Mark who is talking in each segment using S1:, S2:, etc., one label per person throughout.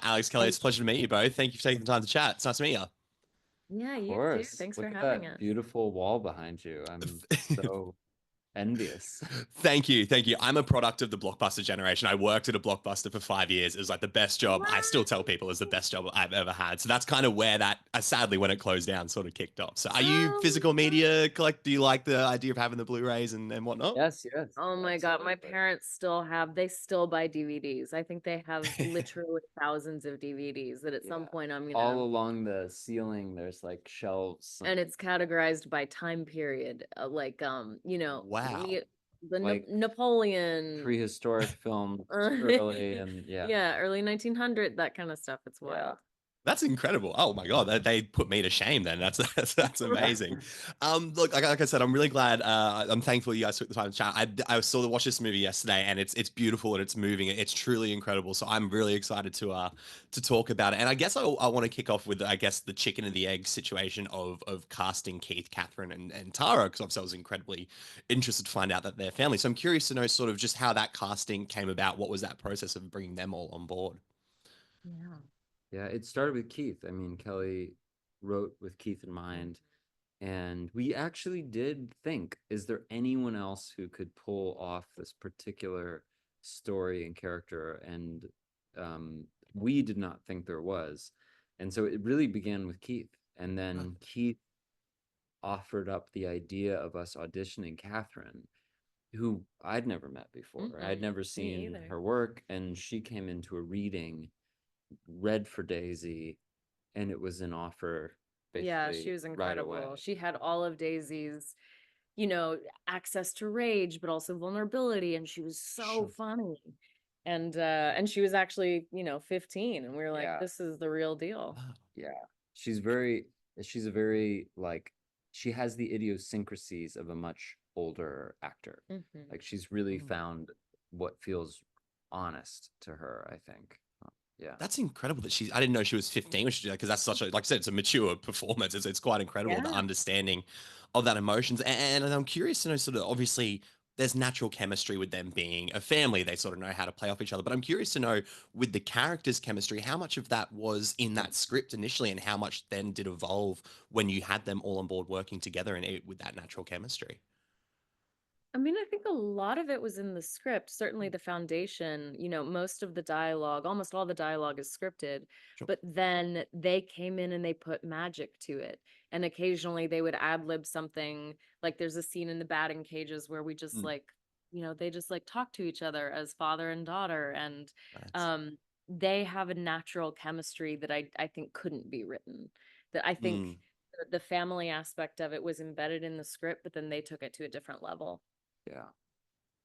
S1: Alex, Kelly, it's a pleasure to meet you both. Thank you for taking the time to chat. It's nice to meet you.
S2: Yeah,
S3: Of
S2: you too.
S3: course.
S2: Thanks for
S3: Look at
S2: having
S3: that
S2: us.
S3: beautiful wall behind you. I'm so envious.
S1: Thank you. Thank you. I'm a product of the Blockbuster generation. I worked at a Blockbuster for 5 years. It was like the best job. I still tell people it was the best job I've ever had. So that's kind of where that, sadly, when it closed down, sort of kicked off. So are you
S2: Oh
S1: physical
S2: my God.
S1: media collect? Do you like the idea of having the Blu-rays and whatnot?
S3: Yes, yes,
S2: Oh my God. My
S3: absolutely.
S2: parents they still buy DVDs. I think they have literally thousands of DVDs that at some
S3: Yeah.
S2: point I'm
S3: All
S2: gonna,
S3: along the ceiling, there's like shelves,
S2: and it's categorized by time period, like,
S1: Wow.
S3: like
S2: Napoleon,
S3: prehistoric films
S2: uh,
S3: early, and yeah,
S2: yeah, early 1900, that kind of stuff. It's
S3: yeah,
S2: wild.
S1: That's incredible. Oh my God, they put me to shame then. That's
S3: yeah.
S1: amazing. Look, like I said, I'm really glad. I'm thankful you guys took the time to chat. I saw watch this movie yesterday, and it's beautiful and it's moving. It's truly incredible. So I'm really excited to talk about it. And I guess I want to kick off with, I guess, the chicken and the egg situation of casting Keith, Catherine, and Tara, because obviously I was incredibly interested to find out that they're family. So I'm curious to know sort of just how that casting came about. What was that process of bringing them all on board?
S2: Yeah.
S3: Yeah, it started with Keith. I mean, Kelly wrote with Keith in mind, and we actually did think, is there anyone else who could pull off this particular story and character? And we did not think there was. And so it really began with Keith. And then Keith offered up the idea of us auditioning Catherine, who I'd never met before. I'd never
S2: Me
S3: seen
S2: either.
S3: her work, and she came into a reading, read for Daisy, and it was an offer
S2: Yeah, she
S3: basically
S2: was
S3: right
S2: incredible.
S3: away.
S2: She had all of Daisy's, access to rage, but also vulnerability, and she was so
S1: Sure.
S2: funny. And she was actually, 15, and we were like,
S3: Yeah,
S2: this is the real deal.
S1: Wow.
S3: yeah. She's very, she's a very like, she has the idiosyncrasies of a much older actor.
S2: Hmm.
S3: Like she's really
S1: Mm.
S3: found what feels honest to her, I think. Yeah.
S1: That's incredible that she's. I didn't know she was 15 when she did that because that's such a, like I said, it's a mature performance. It's quite incredible the
S2: Yeah.
S1: understanding of that emotions. And I'm curious to know, sort of, obviously, there's natural chemistry with them being a family. They sort of know how to play off each other. But I'm curious to know, with the characters' chemistry, how much of that was in that script initially, and how much then did evolve when you had them all on board working together and with that natural chemistry.
S2: I mean, I think a lot of it was in the script. Certainly the foundation, most of the dialogue, almost all the dialogue is scripted,
S1: Sure.
S2: but then they came in and they put magic to it. And occasionally they would ad lib something. Like there's a scene in the batting cages where we just
S3: Mm.
S2: like, they just like talk to each other as father and daughter. And
S1: Right.
S2: um they have a natural chemistry that I think couldn't be written. That I think
S1: Mm.
S2: the family aspect of it was embedded in the script, but then they took it to a different level.
S3: Yeah.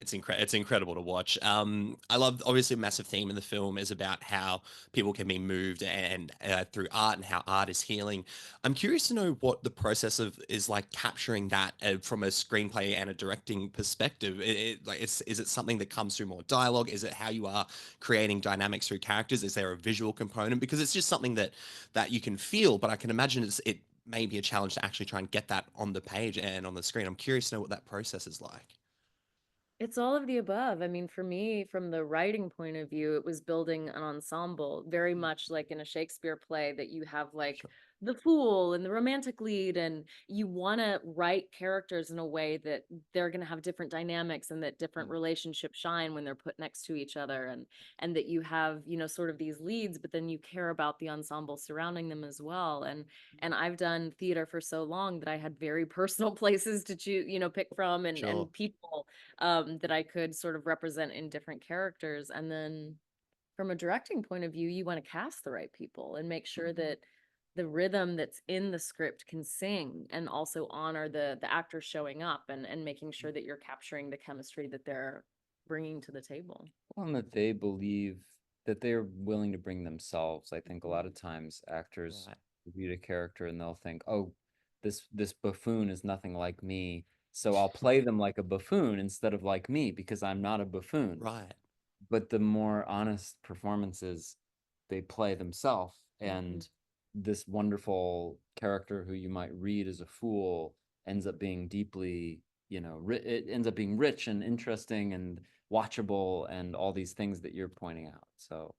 S1: It's incredible to watch. I love, obviously a massive theme in the film is about how people can be moved and through art and how art is healing. I'm curious to know what the process of is like capturing that from a screenplay and a directing perspective. Like, is it something that comes through more dialogue? Is it how you are creating dynamics through characters? Is there a visual component? Because it's just something that you can feel, but I can imagine it may be a challenge to actually try and get that on the page and on the screen. I'm curious to know what that process is like.
S2: It's all of the above. I mean, for me, from the writing point of view, it was building an ensemble, very much like in a Shakespeare play that you have like
S1: Sure.
S2: the fool and the romantic lead, and you want to write characters in a way that they're going to have different dynamics and that different
S3: Mm.
S2: relationships shine when they're put next to each other, and that you have, sort of these leads, but then you care about the ensemble surrounding them as well. And I've done theater for so long that I had very personal places to choose, pick from, and
S1: Sure.
S2: people that I could sort of represent in different characters. And then from a directing point of view, you want to cast the right people and make sure
S3: Mm.
S2: that the rhythm that's in the script can sing and also honor the actors showing up and making sure that you're capturing the chemistry that they're bringing to the table.
S3: Well, and that they believe that they're willing to bring themselves. I think a lot of
S2: Mhm.
S3: times actors
S1: Right.
S3: read a character and they'll think, "Oh, this buffoon is nothing like me, so I'll play them like a buffoon instead of like me because I'm not a buffoon."
S1: Right.
S3: But the more honest performances, they play themselves,
S2: Mhm.
S3: and this wonderful character who you might read as a fool ends up being deeply, it ends up being rich and interesting and watchable and all these things that you're pointing out. So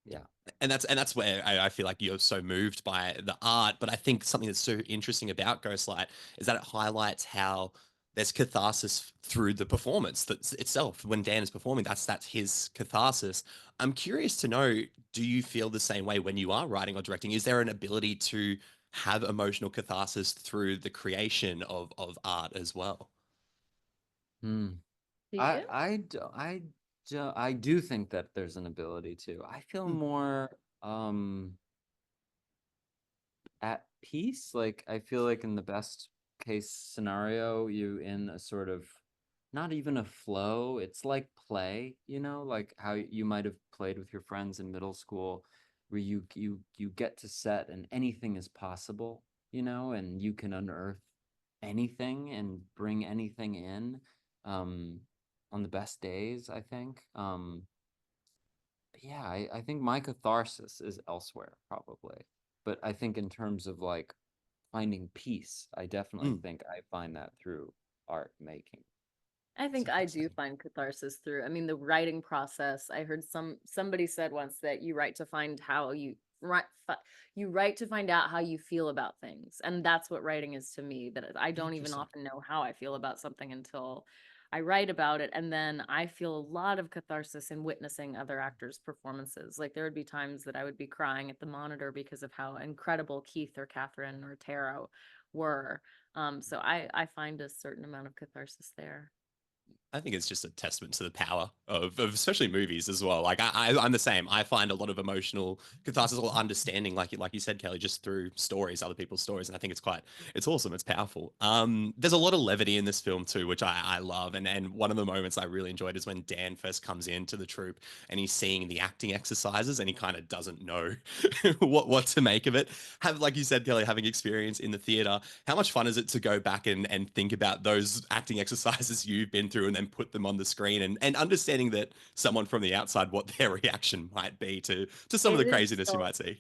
S3: Yeah.
S1: And that's where I feel like you're so moved by the art. But I think something that's so interesting about Ghostlight is that it highlights how there's catharsis through the performance that's itself. When Dan is performing, that's his catharsis. I'm curious to know, do you feel the same way when you are writing or directing? Is there an ability to have emotional catharsis through the creation of art as well?
S3: Hmm.
S2: Do you?
S3: I do think that there's an ability to. I feel
S1: Mm,
S3: more um at peace. Like I feel like in the best case scenario, you in a sort of not even a flow. It's like play, like how you might have played with your friends in middle school, where you get to set and anything is possible, and you can unearth anything and bring anything in. Um, on the best days, I think. Yeah, I think my catharsis is elsewhere, probably. But I think in terms of like finding peace, I definitely
S1: mm,
S3: think I find that through art making.
S2: I
S1: so
S2: think I do
S1: fascinating.
S2: find catharsis through, I mean, the writing process. I heard somebody said once that you write to find how you write to find out how you feel about things. And that's what writing is to me, that I don't even
S1: Interesting.
S2: often know how I feel about something until I write about it. And then I feel a lot of catharsis in witnessing other actors' performances. Like there would be times that I would be crying at the monitor because of how incredible Keith or Catherine or Tara were. So I find a certain amount of catharsis there.
S1: I think it's just a testament to the power of especially movies as well. Like I'm the same. I find a lot of emotional catharsis or understanding, like you said, Kelly, just through stories, other people's stories, and I think it's awesome. It's powerful. There's a lot of levity in this film too, which I love, and one of the moments I really enjoyed is when Dan first comes into the troupe and he's seeing the acting exercises and he kind of doesn't know what to make of it. Have like you said, Kelly, having experience in the theater, how much fun is it to go back and think about those acting exercises you've been through and then put them on the screen and understanding that someone from the outside, what their reaction might be to some of
S2: It
S1: the
S2: is
S1: craziness you
S2: so
S1: might see.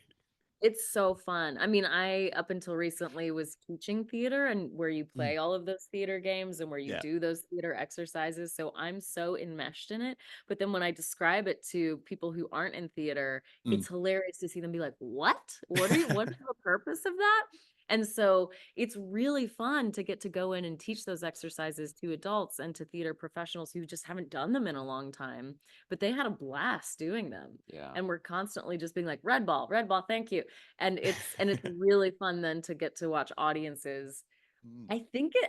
S2: It's so fun. I mean, I up until recently was teaching theater and where you
S1: Mm,
S2: play all of those theater games and where you
S1: yeah.
S2: do those theater exercises. So I'm so enmeshed in it. But then when I describe it to people who aren't in theater,
S1: Mm.
S2: it's hilarious to see them be like, "What? What is the purpose of that?" And so it's really fun to get to go in and teach those exercises to adults and to theater professionals who just haven't done them in a long time, but they had a blast doing them.
S3: Yeah.
S2: And we're constantly just being like, red ball, thank you. And it's really fun then to get to watch audiences.
S1: Mm,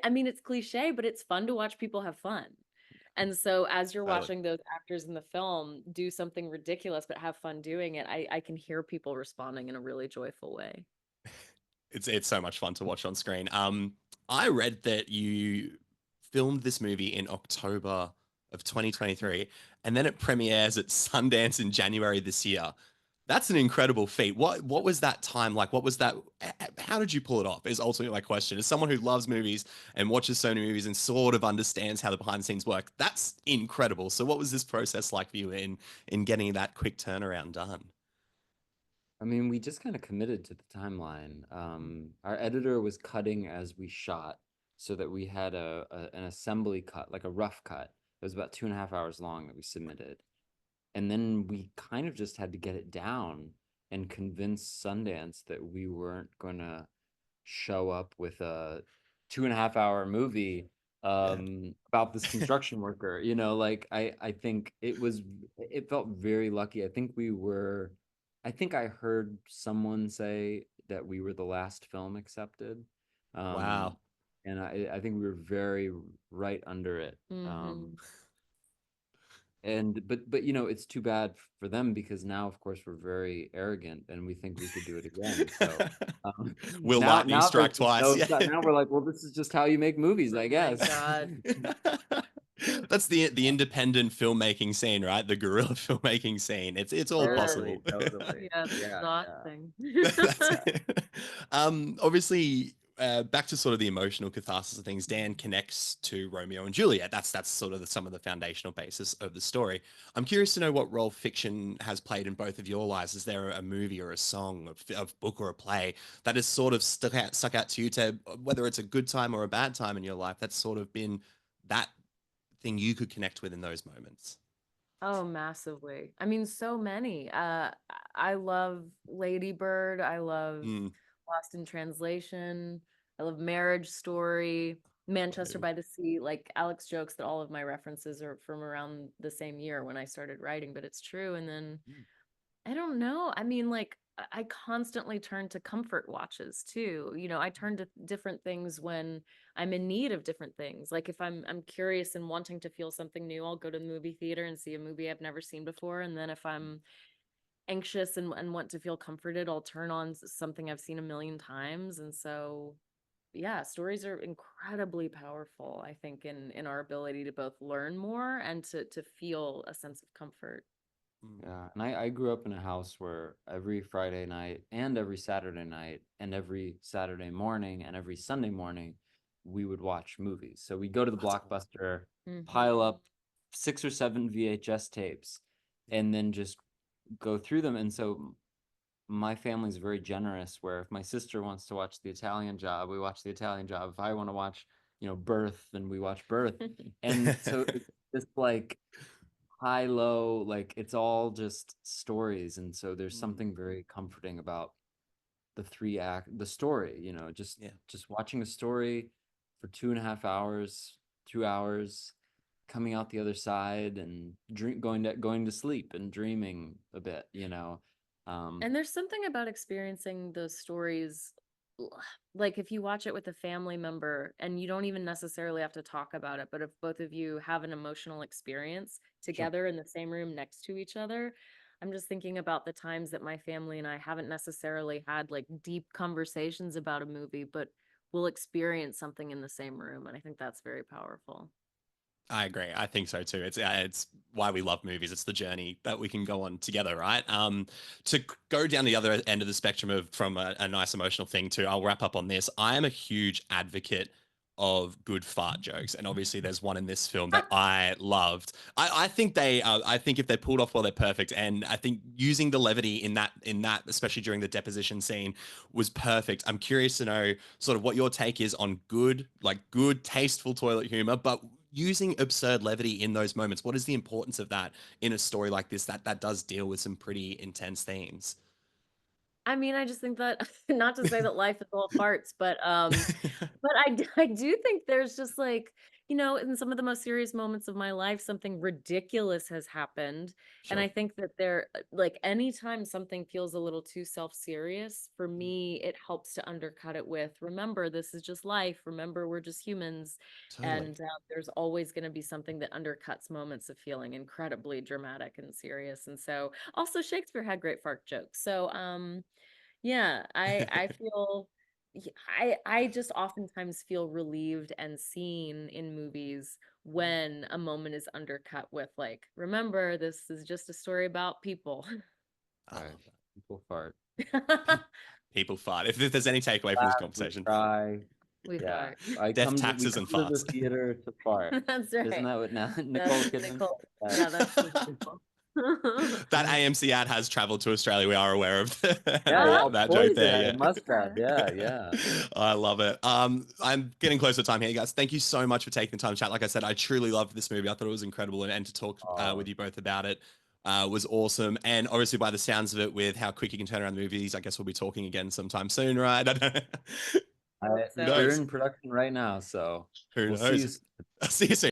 S2: I mean it's cliche, but it's fun to watch people have fun. And so as you're
S1: totally.
S2: watching those actors in the film do something ridiculous but have fun doing it, I can hear people responding in a really joyful way.
S1: It's so much fun to watch on screen. I read that you filmed this movie in October of 2023, and then it premieres at Sundance in January this year. That's an incredible feat. What was that time like? What was that? How did you pull it off? Is ultimately my question. As someone who loves movies and watches so many movies and sort of understands how the behind the scenes work, that's incredible. So, what was this process like for you in getting that quick turnaround done?
S3: I mean, we just kind of committed to the timeline. Our editor was cutting as we shot so that we had an assembly cut, like a rough cut. It was about 2.5 hours long that we submitted. And then we kind of just had to get it down and convince Sundance that we weren't gonna show up with a 2.5 hour movie
S1: Yeah.
S3: about this construction worker. Like I think it felt very lucky. I think I heard someone say that we were the last film accepted. Um,
S1: Wow.
S3: and I think we were very right under it.
S2: Hmm.
S3: And but it's too bad for them because now of course we're very arrogant and we think we could do it again. So um,
S1: Will
S3: now
S1: lightning
S3: now there's
S1: strike
S3: just
S1: twice?
S3: no
S1: Yeah.
S3: now we're like, well, this is just how you make movies,
S2: Oh
S3: I
S2: my
S3: guess.
S2: God.
S1: That's the independent filmmaking scene, right? The guerrilla filmmaking scene. It's all
S2: Sure.
S3: Totally,
S1: possible.
S3: totally.
S2: Yeah, it's
S3: Yeah, yeah,
S2: exhausting.
S1: That's
S3: yeah.
S1: it. Obviously, back to sort of the emotional catharsis of things. Dan connects to Romeo and Juliet. That's sort of some of the foundational basis of the story. I'm curious to know what role fiction has played in both of your lives. Is there a movie or a song, a book or a play that has sort of stuck out to you, to whether it's a good time or a bad time in your life? That's sort of been that thing you could connect with in those moments.
S2: Oh, massively. I mean, so many. I love Lady Bird. I love
S1: Mm,
S2: Lost in Translation. I love Marriage Story, Manchester
S1: unbelievable.
S2: by the Sea. Like Alex jokes that all of my references are from around the same year when I started writing, but it's true. And then I don't know. I mean, like, I constantly turn to comfort watches too. You know, I turn to different things when I'm in need of different things. Like if I'm curious and wanting to feel something new, I'll go to the movie theater and see a movie I've never seen before. And then if I'm anxious and want to feel comforted, I'll turn on something I've seen a million times. And so, yeah, stories are incredibly powerful, I think, in our ability to both learn more and to feel a sense of comfort.
S1: Mm.
S3: Yeah, and I grew up in a house where every Friday night and every Saturday night and every Saturday morning and every Sunday morning we would watch movies. So we'd go to the
S1: That's awesome.
S3: Blockbuster, pile
S2: Mhm.
S3: up 6 or 7 VHS tapes, and then just go through them. And so my family's very generous, where if my sister wants to watch The Italian Job, we watch The Italian Job. If I want to watch, Birth, then we watch Birth. And so it's just like high low, like it's all just stories, and so there's
S1: Mm,
S3: something very comforting about the story, just
S1: yeah.
S3: watching a story for 2.5 hours, 2 hours, coming out the other side and going to sleep and dreaming a bit. um
S2: And there's something about experiencing those stories, l- like if you watch it with a family member and you don't even necessarily have to talk about it, but if both of you have an emotional experience
S3: sure.
S2: together in the same room next to each other, I'm just thinking about the times that my family and I haven't necessarily had like deep conversations about a movie, but we'll experience something in the same room. And I think that's very powerful.
S1: I agree. I think so too. It's why we love movies. It's the journey that we can go on together, right? Go down the other end of the spectrum of from a nice emotional thing too. I'll wrap up on this. I am a huge advocate of good fart jokes, and obviously there's one in this film that I loved. I think I think if they're pulled off well, they're perfect. And I think using the levity in that, especially during the deposition scene, was perfect. I'm curious to know sort of what your take is on good, tasteful toilet humor, but using absurd levity in those moments. What is the importance of that in a story like this that does deal with some pretty intense themes?
S2: I mean, I just think that not to say that life is all farts, but I do think there's just like, in some of the most serious moments of my life, something ridiculous has happened. And
S1: Sure.
S2: I think that like anytime something feels a little too self-serious, for me, it helps to undercut it with, remember, this is just life. Remember, we're just humans.
S1: Totally.
S2: And there's always going to be something that undercuts moments of feeling incredibly dramatic and serious. And so also Shakespeare had great fart jokes. So, yeah, I feel I just oftentimes feel relieved and seen in movies when a moment is undercut with like, remember, this is just a story about people.
S1: I
S3: Right,
S1: love that.
S3: people fart,
S1: People fart. If there's any takeaway from this
S3: laugh, we
S1: conversation,
S3: cry.
S2: We
S3: Yeah,
S2: fart.
S1: death,
S3: we
S1: taxes,
S3: come
S1: and
S3: to the
S1: farts.
S3: theater to fart.
S2: That's
S3: Isn't
S2: right.
S3: that what now
S2: That's
S3: Nicole Kidman
S2: Nicole.
S3: said
S2: Yeah, that's Nicole.
S1: That AMC ad has traveled to Australia. We are aware of
S3: Yeah,
S2: Uh-huh.
S3: of
S1: that joke
S3: course
S1: there.
S3: it
S1: Yeah.
S3: must have. Yeah, yeah.
S1: I love it. I'm getting close to time here, guys. Thank you so much for taking the time to chat. Like I said, I truly loved this movie. I thought it was incredible, and to talk with
S3: Oh,
S1: you both about it was awesome. And obviously, by the sounds of it, with how quick you can turn around the movies, I guess we'll be talking again sometime soon, right? Who
S2: Hope
S3: they're
S2: so.
S1: knows?
S3: in production right now, so
S1: Who
S3: we'll see you
S1: knows?
S3: soon.
S1: I'll see you soon.